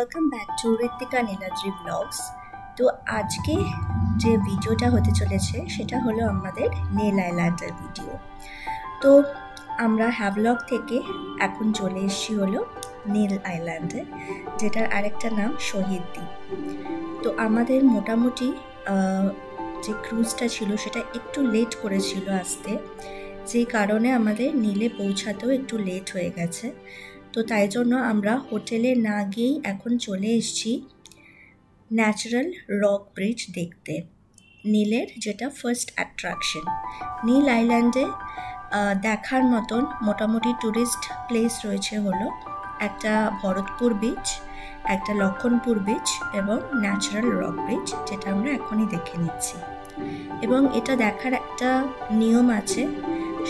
Welcome back to Ritwika Niladri blogs. তো আজকে যে ভিডিওটা হতে চলেছে সেটা হলো আমাদের নেল আইল্যান্ডের ভিডিও। তো আমরা হ্যাভলক থেকে এখন চলে এসেছি হলো নেল আইল্যান্ডে, যেটার আরেকটা নাম শহীদ দ্বীপ। তো আমাদের মোটামুটি যে ক্রুজটা ছিল সেটা একটু লেট করেছিল আসতে, যে কারণে আমাদের নীলে পৌঁছাতেও একটু লেট হয়ে গেছে। তো তাই জন্য আমরা হোটেলে না গিয়েই এখন চলে এসেছি ন্যাচারাল রক ব্রিজ দেখতে, নীলের যেটা ফার্স্ট অ্যাট্রাকশন। নীল আইল্যান্ডে দেখার মতন মোটামুটি ট্যুরিস্ট প্লেস রয়েছে হলো একটা ভরতপুর বিচ, একটা লক্ষণপুর বিচ এবং ন্যাচারাল রক ব্রিজ, যেটা আমরা এখনই দেখে নিচ্ছি। এবং এটা দেখার একটা নিয়ম আছে,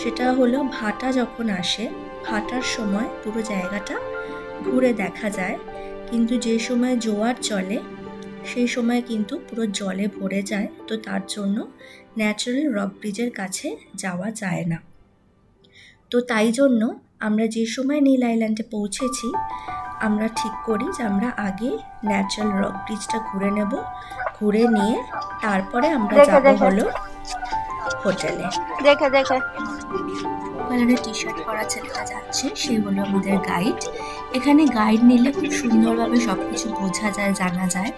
সেটা হলো ভাটা যখন আসে, ভাটার সময় পুরো জায়গাটা ঘুরে দেখা যায়, কিন্তু যে সময় জোয়ার চলে সেই সময় কিন্তু পুরো জলে ভরে যায়। তো তার জন্য ন্যাচারাল রক ব্রিজের কাছে যাওয়া যায় না। তো তাই জন্য আমরা যে সময় নীল আইল্যান্ডে পৌঁছেছি, আমরা ঠিক করি যে আমরা আগে ন্যাচারাল রক ব্রিজটা ঘুরে নেব, ঘুরে নিয়ে তারপরে আমরা যাব হলো হোটেলে। কালারের টি শার্ট পরা ছেলেটা যাচ্ছে, সে হলো আমাদের গাইড। এখানে গাইড নিলে খুব সুন্দরভাবে সব কিছু বোঝা যায়, জানা যায়।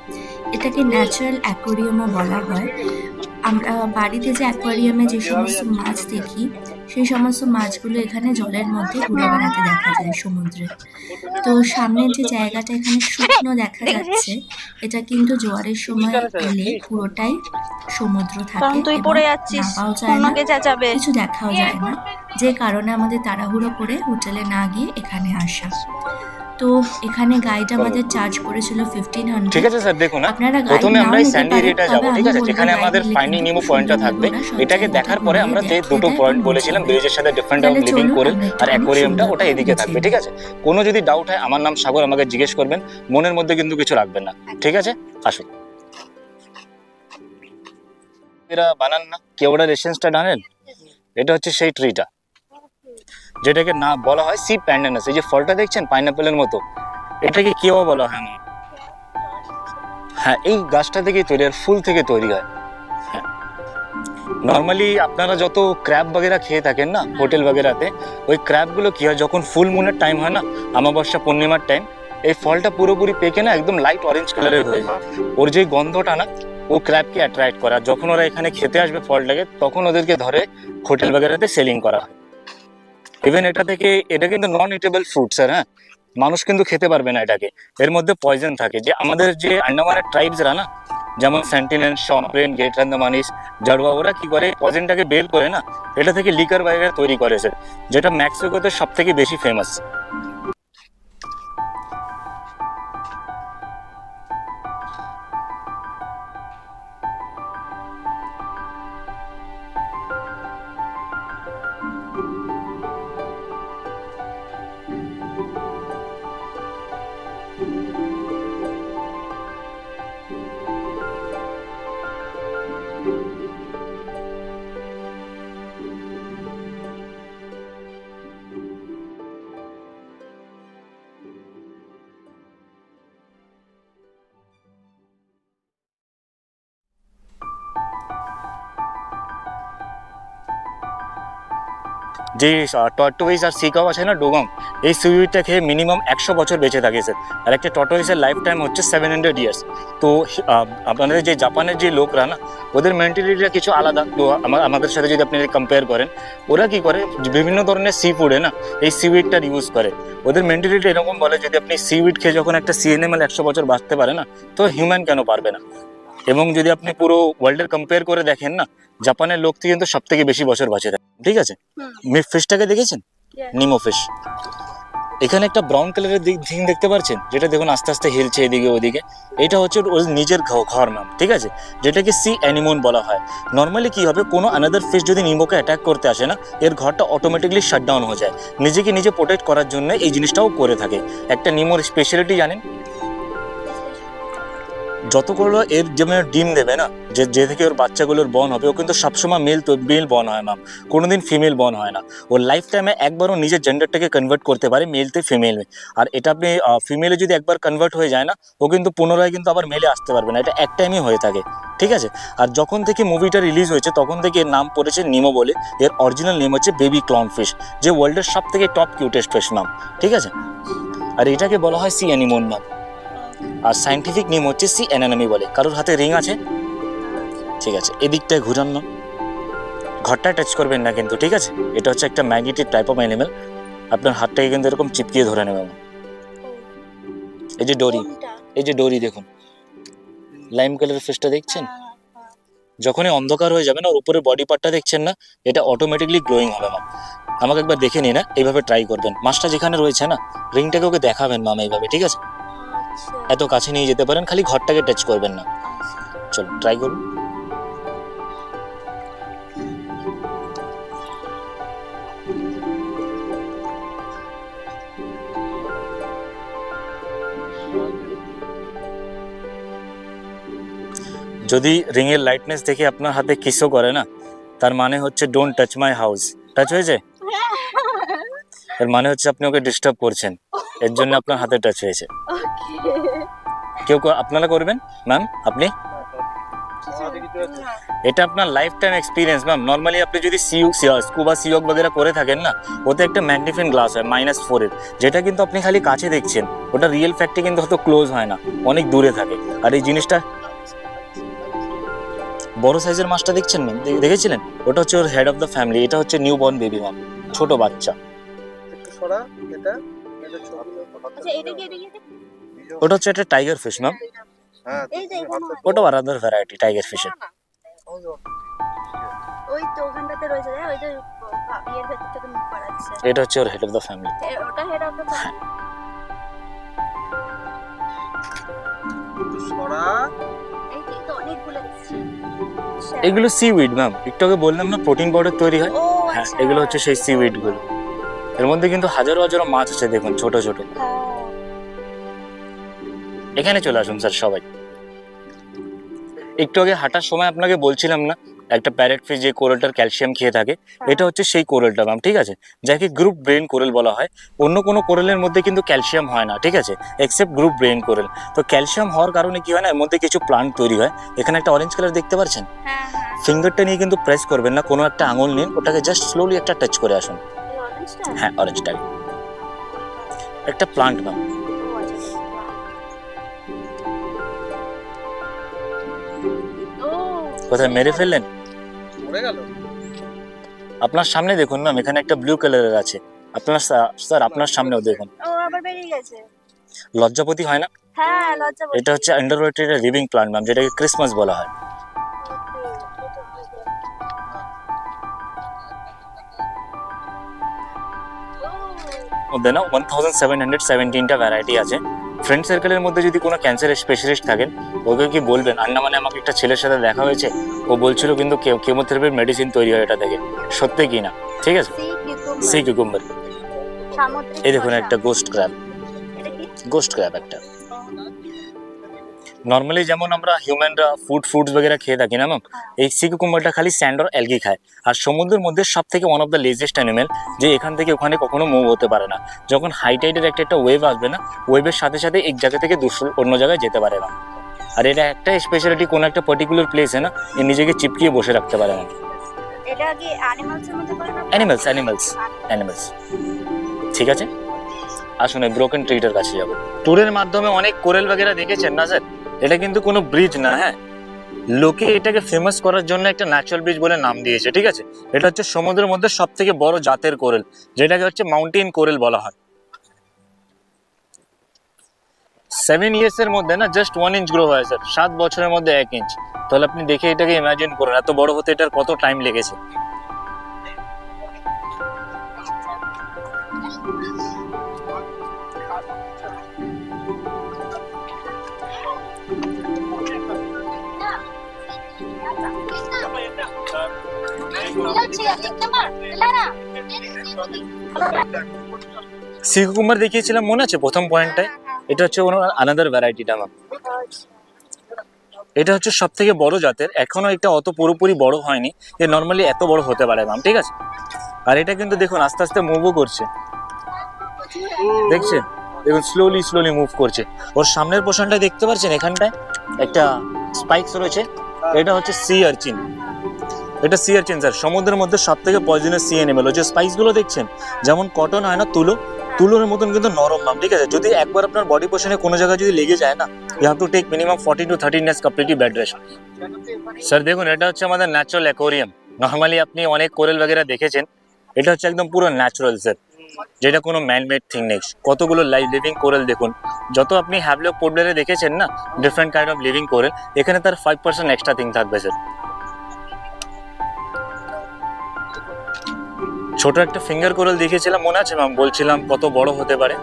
এটাকে ন্যাচারাল অ্যাকোয়ারিয়ামও বলা হয়। আমরা বাড়িতে যে অ্যাকোয়ারিয়ামে যে সমস্ত মাছ দেখি, সেই সমস্ত মাছগুলো এখানে জলের মধ্যে ঘুরে বেড়াতে দেখা যায় সমুদ্রে। তো সামনের যে জায়গাটা এখানে শুকনো দেখা যাচ্ছে, এটা কিন্তু জোয়ারের সময় এলে পুরোটাই সমুদ্র থাকে, নামাও যায় না, কিছু দেখাও যায় না, যে কারণে আমাদের তাড়াহুড়ো করে হোটেলে না গিয়ে এখানে আসা। তো এখানে গাইড আমাদের চার্জ করেছিল 1500। ঠিক আছে স্যার, দেখুন প্রথমে আমরা এই স্যান্ডি এরিয়াটা যাব, ঠিক আছে, যেখানে আমাদের ফাইন্ডিং নিমো পয়েন্টটা থাকবে। এটাকে দেখার পরে আমরা যে দুটো পয়েন্ট বলেছিলাম, ব্রিজের সাথে ডিফারেন্ট অফ লিভিং কোরাল আর অ্যাকোয়ারিয়ামটা, ওটা এদিকে থাকবে। ঠিক আছে, কোনো যদি ডাউট হয় আমার নাম সাগর, আমাকে জিজ্ঞেস করবেন, মনের মধ্যে কিন্তু কিছু রাখবেন না। ঠিক আছে, আসুন। এরা বানান না কেওড়া রেসেন্সটা জানেন? এটা হচ্ছে সেই ট্রিটা যেটাকে না বলা হয় সি প্যান্ডানাস। এই যে ফলটা দেখছেন পাইনাপেলের মতো, এটাকে কেওয়া বলা হয় না। হ্যাঁ, এই গাছটা থেকে তৈরি, আর ফুল থেকে তৈরি হয়। হ্যাঁ, নর্মালি আপনারা যত ক্র্যাব বগেরা খেয়ে থাকেন না হোটেল বগেরাতে, ওই ক্র্যাবগুলো কি হয়, যখন ফুল মুনের টাইম হয় না, অমাবস্যা পূর্ণিমার টাইম, এই ফলটা পুরোপুরি পেকে না একদম লাইট অরেঞ্জ কালারের হয়ে যায়। ওর যে গন্ধটা না, ও ক্র্যাবকে অ্যাট্রাক্ট করে। আর যখন ওরা এখানে খেতে আসবে ফলটাকে, তখন ওদেরকে ধরে হোটেল বগেরাতে সেলিং করা হয়। ইভেন এটা কিন্তু নন ইটেবল ফ্রুট স্যার। হ্যাঁ, মানুষ কিন্তু খেতে পারবে না এটাকে, এর মধ্যে পয়জন থাকে। যে আমাদের যে আন্ডামানের ট্রাইবসরা না, যেমন সেন্টিনেল, শম্পেন, গেটরান্দামানিস, জারওয়া, ওরা কি করে পয়জনটাকে বের করে না, এটা থেকে লিকার বাইরে তৈরি করে স্যার, যেটা মেক্সিকোতে সব থেকে বেশি ফেমাস। যে টর্টোইস আর সিকাও আছে না, ডোগং, এই সিউইডটা খেয়ে মিনিমাম 100 বছর বেঁচে থাকে স্যার। আর একটা টর্টোইসের লাইফ টাইম হচ্ছে 700 ইয়ার্স। তো আপনাদের যে জাপানের যে লোকরা না, ওদের মেন্টালিটিটা কিছু আলাদা। তো আমাদের সাথে যদি আপনি কম্পেয়ার করেন, ওরা কি করে বিভিন্ন ধরনের সি ফুডে না এই সিউইডটার ইউজ করে। ওদের মেন্টালিটি এরকম বলে, যদি আপনি সিউইড খেয়ে যখন একটা সি অ্যানিমাল 100 বছর বাঁচতে পারে না, তো হিউম্যান কেন পারবে না? এবং যদি আপনি পুরো ওয়ার্ল্ডের কম্পেয়ার করে দেখেন না, জাপানের লোক থেকে কিন্তু সব থেকে বেশি বছর বাঁচে থাকে। ঠিক আছে, ফিশটাকে দেখেছেন? নিমো ফিশ। এখানে একটা ব্রাউন কালারের থিং দেখতে পাচ্ছেন, যেটা দেখুন আস্তে আস্তে হিলছে এদিকে ওদিকে। এটা হচ্ছে ওর নিজের ঘর ম্যাম। ঠিক আছে, যেটাকে সি অ্যানিমোন বলা হয়। নর্মালি কি হবে, কোনো আনাদার ফিশ যদি নিমোকে অ্যাটাক করতে আসে না, এর ঘরটা অটোমেটিকলি শাটডাউন হয়ে যায়। নিজেকে নিজে প্রোটেক্ট করার জন্য এই জিনিসটাও করে থাকে। একটা নিমোর স্পেশালিটি জানেন? যতগুলো এর যেমন ডিম দেবে না, যে থেকে ওর বাচ্চাগুলোর বর্ন হবে, ও কিন্তু সবসময় মেল বর্ন হয় ম্যাম, কোনোদিন ফিমেল বর্ন হয় না। ওর লাইফ টাইমে একবারও নিজের জেন্ডারটাকে কনভার্ট করতে পারে মেলতে ফিমেল। আর এটা আপনি ফিমেলে যদি একবার কনভার্ট হয়ে যায় না, ও কিন্তু পুনরায় কিন্তু আবার মেলে আসতে পারবে না, এটা এক টাইমই হয়ে থাকে, ঠিক আছে। আর যখন থেকে মুভিটা রিলিজ হয়েছে তখন থেকে এর নাম পড়েছে নিমো বলে। এর অরিজিনাল নেম হচ্ছে বেবি ক্লাউন ফিশ, যে ওয়ার্ল্ডের সব থেকে টপ কিউটেস্ট ফিশ ম্যাম, ঠিক আছে। আর এটাকে বলা হয় সি অ্যানিমোন ম্যাম। আর সাইন্টিফিক নেম হচ্ছে সি অ্যানানমি বলে। কারোর হাতে রিং আছে? ঠিক আছে, এদিকটায় ঘুরান না, ঘরটা টাচ করবেন না কিন্তু, ঠিক আছে। এটা হচ্ছে একটা ম্যাগনেটিক টাইপ অফ অ্যানিমেল, আপনার হাতটাকে কিন্তু এরকম চিপকিয়ে ধরে নেবে। এই যে ডোরি, এই যে ডোরি দেখুন, লাইম কালারের ফিশটা দেখছেন? যখনই অন্ধকার হয়ে যাবে না, ওর উপরে বডি পার্টটা দেখছেন না, এটা অটোমেটিকলি গ্লোয়িং হবে ম্যাম। আমাকে একবার দেখে নিন না, এইভাবে ট্রাই করবেন, মাছটা যেখানে রয়েছে না, রিংটাকে ওকে দেখাবেন মাম এইভাবে, ঠিক আছে। এত কাছে নিয়ে যেতে পারেন, খালি ঘরটাকে টাচ করবেন না। চলো ট্রাই করুন। যদি রিং এর লাইটনেস দেখে আপনার হাতে কিসও করে না, তার মানে হচ্ছে don't touch my house. Touch হয়েছে, এর মানে হচ্ছে আপনি ওকে ডিস্টার্ব করছেন, এর জন্য আপনার হাতে টাচ হয়েছে। কেউ আপনারা করবেন ম্যাম? আপনি? এটা আপনার life time experience ma'am. Normally আপনি যদি স্কুবা সিওক বগেরা করে থাকেন না, ওতে একটা ম্যাগনিফিকেন্ট গ্লাস হয় -4 এর, যেটা কিন্তু আপনি খালি কাছে দেখছেন, ওটা রিয়েল ফ্যাক্টে কিন্তু হয়তো ক্লোজ হয় না, অনেক দূরে থাকে। আর এই জিনিসটা বড় সাইজের মাছটা দেখছেন ম্যাম, দেখেছিলেন? ওটা হচ্ছে ওর হেড অফ দ্য ফ্যামিলি, এটা হচ্ছে নিউ বর্ন বেবি ম্যাম, ছোট বাচ্চা। ওটা হচ্ছে একটা টাইগার ফিশ ম্যাম, ওটা আলাদা ভ্যারাইটি টাইগার ফিশের। এটা হচ্ছে ওর হেড অফ দ্য ফ্যামিলি। এগুলো সিউইড ম্যাম, একটু আগে বললাম না প্রোটিন পাউডার তৈরি হয়, হ্যাঁ এগুলো হচ্ছে সেই সিউইড গুলো। এর মধ্যে কিন্তু হাজারো হাজারো মাছ আছে দেখুন, ছোট ছোট। এখানে চলে আসুন স্যার সবাই। একটু আগে হাঁটার সময় আপনাকে বলছিলাম না, একটা প্যারেট ফিশ যে কোরালটার ক্যালসিয়াম খেয়ে থাকে, এটা হচ্ছে সেই কোরালটা ম্যাম, ঠিক আছে, যাকে গ্রুপ ব্রেন কোরাল বলা হয়। অন্য কোনো কোরালের মধ্যে কিন্তু ক্যালসিয়াম হয় না, ঠিক আছে, এক্সেপ্ট গ্রুপ ব্রেন কোরাল। তো ক্যালসিয়াম হওয়ার কারণে কি হয় না, এর মধ্যে কিছু প্লান্ট তৈরি হয়। এখানে একটা অরেঞ্জ কালার দেখতে পাচ্ছেন, ফিঙ্গারটা নিয়ে কিন্তু প্রেস করবেন না, কোনো একটা আঙুল নিন, ওটাকে জাস্ট স্লোলি একটা টাচ করে আসুন। হ্যাঁ অরেঞ্জটা একটা প্লান্ট ম্যাম। কোথায় মেরে ফেললেন? আপনার সামনে দেখুন ম্যাম, এখানে একটা ব্লু কালারের আছে, আপনার স্যার আপনার সামনেও দেখুন। লজ্জাপতি হয় না? হ্যাঁ লজ্জাপতি। এটা হচ্ছে আন্ডারওয়াটার লিভিং প্লান্ট ম্যাম, যেটাকে ক্রিসমাস বলা হয়। মধ্যে না 1717টা ভ্যারাইটি আছে। ফ্রেন্ড সার্কেলের মধ্যে যদি কোনো ক্যান্সারের স্পেশালিস্ট থাকেন, ওকে কি বলবেন আন্না মানে আমাকে একটা ছেলের সাথে দেখা হয়েছে, ও বলছিল কিন্তু কেমোথেরাপির মেডিসিন তৈরি হয় এটা থেকে, সত্যি কি না, ঠিক আছে। Sea cucumber. এই দেখুন একটা গোস্ট ক্র্যাব একটা। নর্মালি যেমন আমরা হিউম্যানরা ফুডস বগেরা খেয়ে থাকি না ম্যাম, এই সি কিউকুম্বারটা খালি স্যান্ড আর অ্যালগি খায়। আর সমুদ্রের মধ্যে সব থেকে ওয়ান অফ দ্য লেজিয়েস্ট অ্যানিমেল, যে এখান থেকে ওখানে কখনো মুভ হতে পারে না। যখন হাই টাইডের একটা ওয়েভ আসবে না, ওয়েভের সাথে সাথে এক জায়গা থেকে অন্য জায়গায় যেতে পারে না। আর এটা একটা স্পেশালিটি, কোনো একটা পার্টিকুলার প্লেসে না এ নিজেকে চিপকিয়ে বসে রাখতে পারে না। এটা কি অ্যানিমালসের মধ্যে পড়ে না? অ্যানিমালস। ঠিক আছে, আসুন এই ব্রোকেন ট্রিটার কাছে যাবো। ট্যুরের মাধ্যমে অনেক কোরাল বগেরা দেখেছেন না স্যার, এটা কিন্তু কোনো ব্রিজ না, হ্যাঁ লোকে এটাকে ফেমাস করার জন্য একটা ন্যাচারাল ব্রিজ বলে নাম দিয়েছে, ঠিক আছে। এটা হচ্ছে সমুদ্রের মধ্যে সব থেকে বড় জাতের কোরাল, যেটাকে হচ্ছে মাউন্টেন কোরাল বলা হয়। 7 years এর মধ্যে না জাস্ট 1 inch গ্রো হয় স্যার, 7 বছরের মধ্যে 1 ইঞ্চ। তাহলে আপনি দেখে এটাকে ইমাজিন করুন এত বড় হতে এটার কত টাইম লেগেছে। সি কিউকুম্বার দেখিয়েছিলাম মনে আছে প্রথম পয়েন্টটায়, এটা হচ্ছে আনাদার ভ্যারাইটিটা ম্যাম। এটা হচ্ছে সব থেকে বড় জাতের, এখনো এটা অত পুরোপুরি বড় হয়নি, এ নর্মালি এত বড় হতে পারে ম্যাম, ঠিক আছে। আর এটা কিন্তু দেখুন আস্তে আস্তে মুভও করছে, দেখছেন, দেখুন স্লোলি স্লোলি মুভ করছে। ওর সামনের পোর্শনটা দেখতে পাচ্ছেন, এখানটায় একটা স্পাইকস রয়েছে, এটা হচ্ছে সি আর্চিন। এটা সি আর্চিন স্যার, সমুদ্রের মধ্যে সব থেকে পয়জনাস সি অ্যানিমেল। যে স্পাইস গুলো দেখছেন যেমন কটন হয় না, তুলোর মতন কিন্তু নরম ম্যাম, ঠিক আছে। যদি একবার আপনার বডি পোর্শনে কোনো জায়গায় যদি লেগে যায় না, you have to take minimum 14 to 13 days completely bed rest. Sir দেখুন এটা হচ্ছে আমাদের ন্যাচারাল অ্যাকোয়ারিয়াম। নর্মালি আপনি অনেক কোরেল वगैरह দেখেছেন, এটা হচ্ছে একদম পুরো ন্যাচারাল স্যার, যেটা কোনো ম্যানমেড থিং নেই। কতগুলো লাইভ লিভিং কোরাল দেখুন, যত আপনি হ্যাভলক পোর্ট ব্লেয়ারে দেখেছেন না different kind of living coral, এখানে তার 5% এক্সট্রা থিং থাকবে স্যার। ছোট একটা ফিঙ্গার কোরাল দেখিয়েছিলাম মনে আছে ম্যাম, বলছিলাম কত বড় হতে পারে।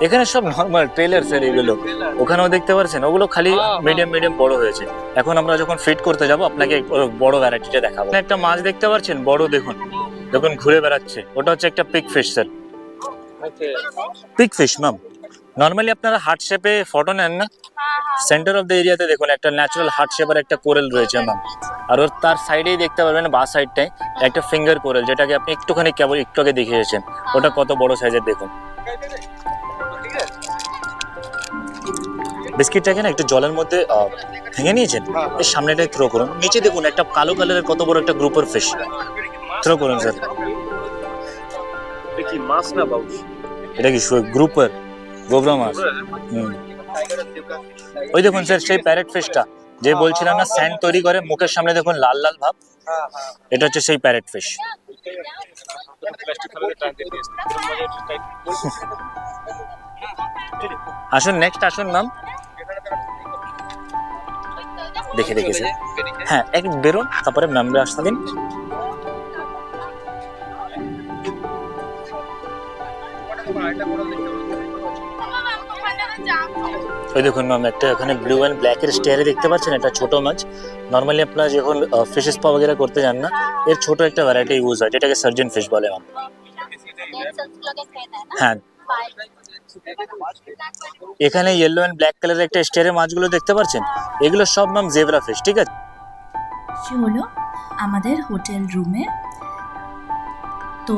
এখানে সব নর্মাল ট্রেলার স্যার এগুলো, ওখানেও দেখতে পাচ্ছেন ওগুলো খালি মিডিয়াম বড় হয়েছে। এখন আমরা যখন ফিট করতে যাব আপনাকে বড় ভ্যারাইটিটা দেখাবো। একটা মাছ দেখতে পাচ্ছেন বড়, দেখুন দেখুন ঘুরে বেড়াচ্ছে, ওটা হচ্ছে একটা pick fish sir, pick fish ma'am. Normally আপনারা হার্ট শেপে ফটো নেন না, সেন্টার অফ দ্য এরিয়াতে দেখুন একটা ন্যাচারাল হার্ট শেপের একটা কোরাল রয়েছে ম্যাম, আর ওর তার সাইডেই দেখতে পারবেন বা সাইডটাই একটা ফিঙ্গার কোরাল, যেটাকে আপনি একটুখানি কেবল একটু আগে দেখিয়েছেন, ওটা কত বড় সাইজের দেখুন। বিস্কিটটাকে না একটু জলের মধ্যে ভেঙে নিয়েছেন, এর সামনেটাই থ্রো করুন, নিচে দেখুন একটা কালো কালারের কত বড় একটা গ্রুপের ফিশ, থ্রো করুন স্যার। কি মাছ না বাবু? এটা কি গ্রুপের গোবরা মাছ? ওই দেখুন স্যার সেই প্যারেট ফিশটা, যে বলছিলাম না স্যান্ড তৈরি করে, মুখের সামনে দেখুন লাল লাল ভাব, এটা হচ্ছে সেই প্যারেট ফিশ। আসুন নেক্সট আসুন ম্যাম, দেখে স্যার, হ্যাঁ এক বেরোন, তারপরে ম্যামরা আসতে দিন। ওই দেখুন ম্যাম একটা এখানে ব্লু অ্যান্ড ব্ল্যাক এর স্টেয়ারে দেখতে পাচ্ছেন, এটা ছোট মাছ। নর্মালি আপনারা যখন ফিশ স্পা वगैरह করতে যান না, এর ছোট একটা ভ্যারাইটি ইউজ হয়, যেটাকে সার্জন ফিশ বলে ম্যাম। হ্যাঁ এখানে ইয়েলো অ্যান্ড ব্ল্যাক কালারের একটা স্টেয়ারের মাছগুলো দেখতে পাচ্ছেন, এগুলো সব ম্যাম জেব্রা ফিশ, ঠিক আছে। সে হলো আমাদের হোটেল রুমে। তো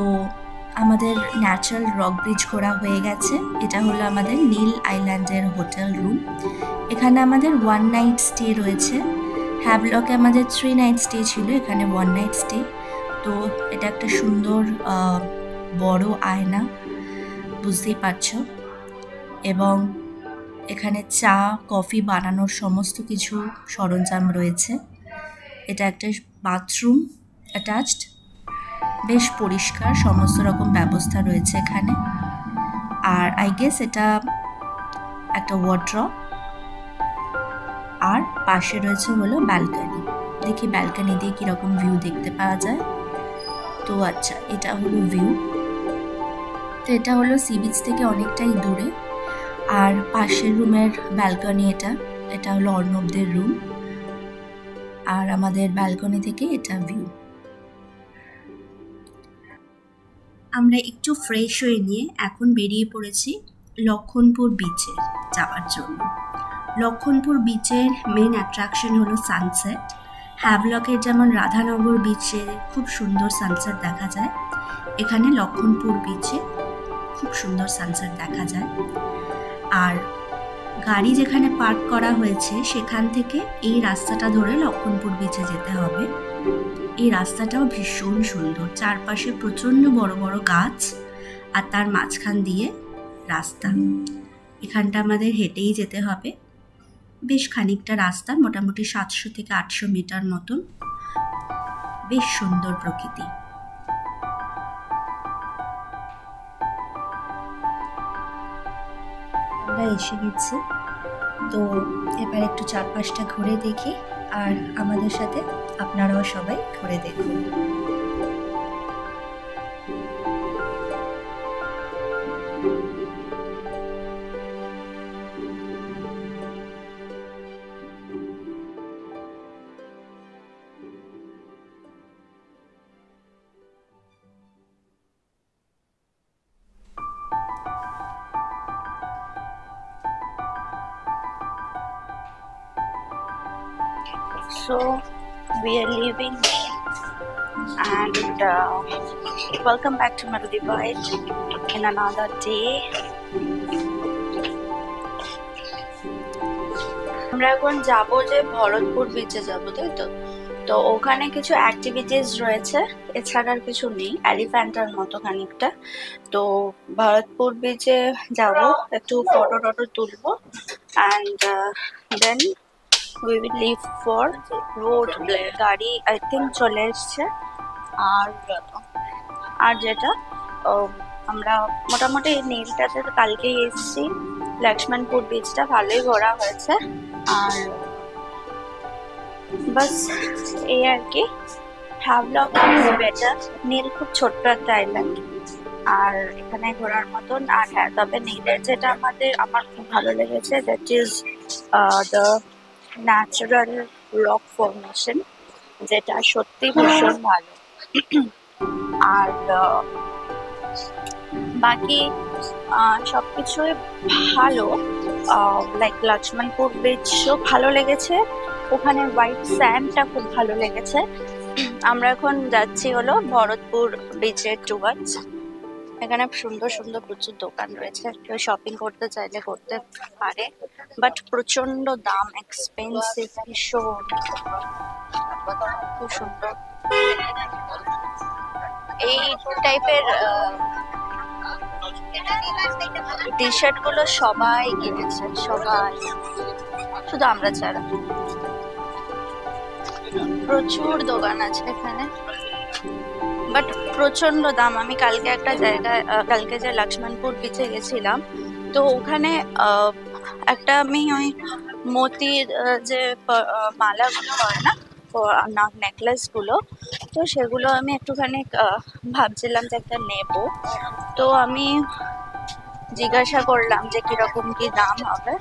আমাদের ন্যাচারাল রক ব্রিজ ঘোরা হয়ে গেছে, এটা হলো আমাদের নীল আইল্যান্ডের হোটেল রুম। এখানে আমাদের 1 নাইট স্টে রয়েছে, হ্যাভলকে আমাদের 3 নাইট স্টে ছিল, এখানে 1 নাইট স্টে। তো এটা একটা সুন্দর বড় আয়না, বুঝতেই পারছো, এবং এখানে চা কফি বানানোর সমস্ত কিছু সরঞ্জাম রয়েছে। এটা একটা বাথরুম অ্যাটাচড, বেশ পরিষ্কার, সমস্ত রকম ব্যবস্থা রয়েছে এখানে। আর আই গেস এটা একটা ওয়ার্ড্রপ, আর পাশে রয়েছে হলো ব্যালকনি। দেখি ব্যালকনি দিয়ে কীরকম ভিউ দেখতে পাওয়া যায়। তো আচ্ছা এটা হলো ভিউ, তো এটা হলো সি বিচ থেকে অনেকটাই দূরে। আর পাশের রুমের ব্যালকনি, এটা হলো অর্ণবদের রুম, আর আমাদের ব্যালকনি থেকে এটা ভিউ। আমরা একটু ফ্রেশ হয়ে নিয়ে এখন বেরিয়ে পড়েছি লক্ষণপুর বিচে যাওয়ার জন্য। লক্ষণপুর বিচের মেন অ্যাট্রাকশন হলো সানসেট। হ্যাভলকের যেমন রাধানগর বিচে খুব সুন্দর সানসেট দেখা যায়, এখানে লক্ষণপুর বিচে খুব সুন্দর সানসেট দেখা যায়। আর গাড়ি যেখানে পার্ক করা হয়েছে সেখান থেকে এই রাস্তাটা ধরে লক্ষণপুর বিচে যেতে হবে। এই রাস্তাটাও ভীষণ সুন্দর, চারপাশে প্রচণ্ড বড় বড় গাছ, আর তার মাঝখান দিয়ে রাস্তা। এখানটা আমাদের হেঁটেই যেতে হবে, বেশ খানিকটা রাস্তা, মোটামুটি 700 থেকে 800 মিটার মতন। বেশ সুন্দর প্রকৃতি। আমরা এসে গেছি, তো এবার একটু চারপাশটা ঘুরে দেখি, আর আমাদের সাথে আপনারাও সবাই ঘুরে দেখুন। So we are leaving and welcome back to Maldives in another day. আমরা এখন যাবো যে ভরতপুর বিচে যাবো, তাই তো? তো ওখানে কিছু অ্যাক্টিভিটিস রয়েছে, এছাড়া আর কিছু নেই, এলিফ্যান্টার মতো খানিকটা। তো ভরতপুর বিচে যাবো, একটু ফটো টটো তুলবো and then we will leave for road. গাড়ি আই থিঙ্ক চলে এসছে। আর যেটা আমরা মোটামুটি নীলটাতে কালকেই এসেছি, লক্ষ্মণপুর বিচটা ভালোই ঘোরা হয়েছে। আর বাস এই আর কি, হাভলক ইজ বেটার। নীল খুব ছোট্ট একটা আইল্যান্ড আর এখানে ঘোরার মতন। আর হ্যাঁ, তবে নীলের যেটা আমার খুব ভালো লেগেছে, that is the natural rock formation, যেটা সত্যি ভীষণ ভালো। আর বাকি সবকিছুই ভালো, লাইক লক্ষ্মণপুর বিচও ভালো লেগেছে, ওখানে হোয়াইট স্যান্ডটা খুব ভালো লেগেছে। আমরা এখন যাচ্ছি হলো ভরতপুর বিচের টুয়ার্ডস। এখানে সুন্দর সুন্দর প্রচুর দোকান রয়েছে, কেউ শপিং করতে চাইলে করতে পারে, বাট প্রচন্ড দাম, এক্সপেন্সিভ ভীষণ। খুব সুন্দর এই টাইপের টি শার্ট গুলো সবাই কিনেছে, সবাই, শুধু আমরা ছাড়া। প্রচুর দোকান আছে এখানে, বাট প্রচন্ড দাম। আমি কালকে একটা জায়গায়, কালকে যে লক্ষ্মণপুর বিচে গেছিলাম, তো ওখানে একটা আমি ওই মতির যে মালাগুলো হয় না, নেকলেস গুলো, তো সেগুলো আমি একটুখানি ভাবছিলাম যে একটা নেব। তো আমি জিজ্ঞাসা করলাম যে কিরকম কি দাম হবে।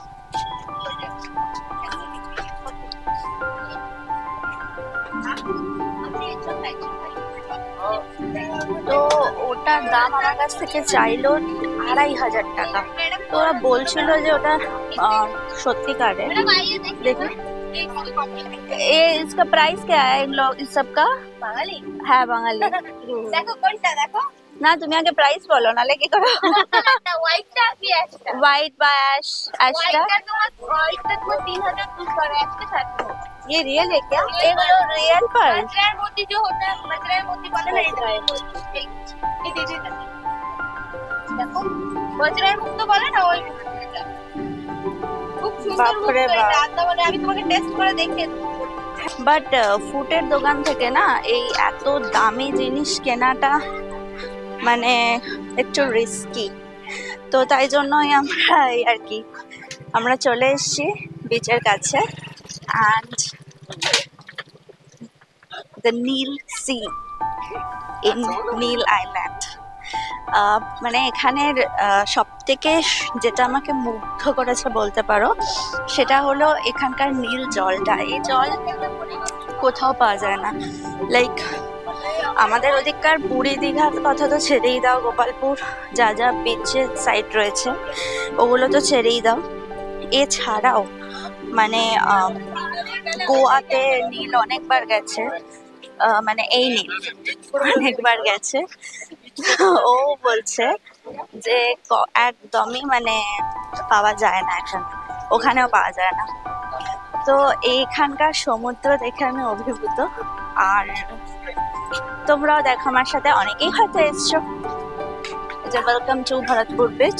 তো ওটার দাম আমার কাছ থেকে চাইলো 2500 টাকা। তো ওরা বলছিল যে ওটা সত্যিকারের। দেখি इसका प्राइस क्या है इन लोग इस सब का? বাঙালি, হ্যাঁ বাঙালি। দেখো কোনটা, দেখো না, তুমি আগে প্রাইস বলো, নালে কি করো। হোয়াইটটা কি অ্যাশটা? হোয়াইট বা অ্যাশটা? হোয়াইটটা তোমার 3200 है, ऐसे 700। ये रियल है क्या? ये रियल पर वज्रार मोती जो होता है, वज्रार मोती बोले ना, ये दे देखो, वज्रार मोती तो बोले ना, ওই বাট ফুটের দোকান থেকে না এই এত দামি জিনিস কেনাটা মানে একটু রিস্কি। তো তাই জন্যই আমরা আর কি আমরা চলে এসেছি বিচের কাছে, and the Neel sea in Neel island. মানে এখানের সব থেকে যেটা আমাকে মুগ্ধ করেছে বলতে পারো, সেটা হলো এখানকার নীল জলটা। এই জল কোথাও পাওয়া যায় না। লাইক আমাদের ওদিককার পুরী দীঘার কথা তো ছেড়েই দাও, গোপালপুর যা যা বিচের সাইড রয়েছে ওগুলো তো ছেড়েই দাও, এছাড়াও মানে গোয়াতে নীল অনেকবার গেছে, মানে এই নীল অনেকবার গেছে। ও বলছে যে একদমই মানে পাওয়া যায় না এখানে, ওখানেও পাওয়া যায় না। তো এইখানকার সমুদ্র দেখে আমি অভিভূত। আর তোমরাও দেখো, আমার সাথে অনেকেই হয়তো এসছো, যে ওয়েলকাম টু ভরতপুর বিচ,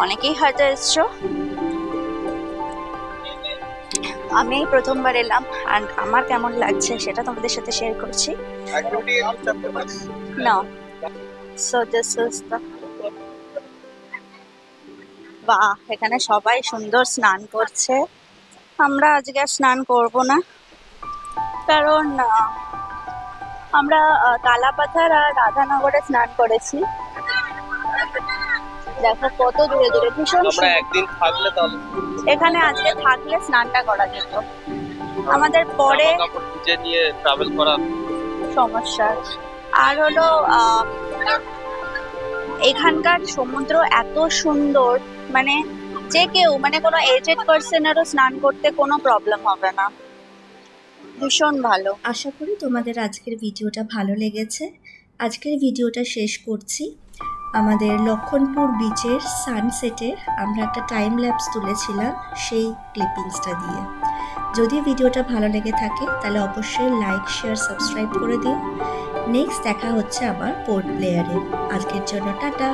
অনেকেই হয়তো এসছো। আমি প্রথমবার এলাম, আর আমার কেমন লাগছে সেটা তোমাদের সাথে শেয়ার করছি। না সো দিস ইজ দ্য, বাহ, এখানে সবাই সুন্দর স্নান করছে। আমরা আজকে আর স্নান করব না, কারণ আমরা কালাপাথার আর রাধানগরে স্নান করেছি। দেখো কত দূরে দূরে, ভীষণ। একদিন থাকলে তাহলে এখানে আজকে থাকলে স্নানটা করা যেত, আমাদের পরে নিয়ে ট্রাভেল করা সমস্যা। আর হলো এখানকার সমুদ্র এত সুন্দর, মানে যে কেউ, মানে কোনো এজেড পার্সনেরও স্নান করতে কোনো প্রবলেম হবে না। ভীষণ ভালো। আশা করি তোমাদের আজকের ভিডিওটা ভালো লেগেছে। আজকের ভিডিওটা শেষ করছি আমাদের লক্ষণপুর বিচের সানসেটের আমরা একটা টাইম ল্যাপস তুলেছিলাম সেই ক্লিপিংসটা দিয়ে। যদি ভিডিওটা ভালো লেগে থাকে তাহলে অবশ্যই লাইক, শেয়ার, সাবস্ক্রাইব করে দিও। নেক্সট দেখা হচ্ছে আবার পোর্ট ব্লেয়ারে। আজকের জন্য টাটা।